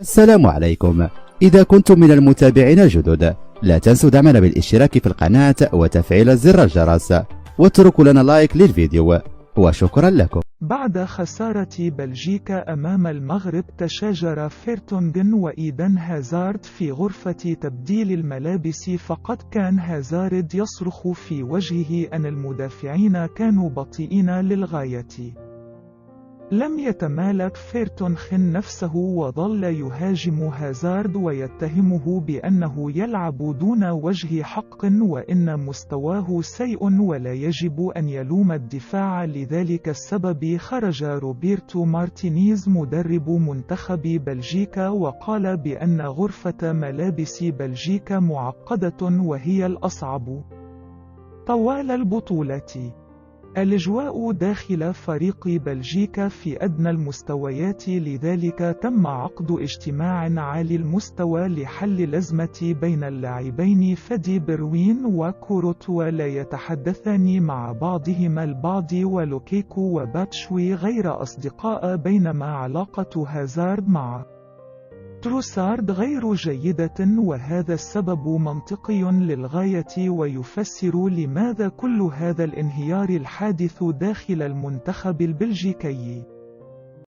السلام عليكم. إذا كنتم من المتابعين الجدد لا تنسوا دعمنا بالاشتراك في القناة وتفعيل زر الجرس واتركوا لنا لايك للفيديو وشكرا لكم. بعد خسارة بلجيكا أمام المغرب، تشاجر فيرتونغن وإيدن هازارد في غرفة تبديل الملابس، فقد كان هازارد يصرخ في وجهه أن المدافعين كانوا بطيئين للغاية. لم يتمالك فيرتونغن نفسه وظل يهاجم هازارد ويتهمه بأنه يلعب دون وجه حق وإن مستواه سيء ولا يجب أن يلوم الدفاع. لذلك السبب خرج روبرتو مارتينيز مدرب منتخب بلجيكا وقال بأن غرفة ملابس بلجيكا معقدة وهي الأصعب طوال البطولة. الأجواء داخل فريق بلجيكا في أدنى المستويات، لذلك تم عقد اجتماع عالي المستوى لحل الأزمة بين اللاعبين فدي بروين وكورتوا لا يتحدثان مع بعضهما البعض، ولوكيكو وباتشوي غير أصدقاء، بينما علاقة هازارد مع تروسارد غير جيدة، وهذا السبب منطقي للغاية ويفسر لماذا كل هذا الانهيار الحادث داخل المنتخب البلجيكي.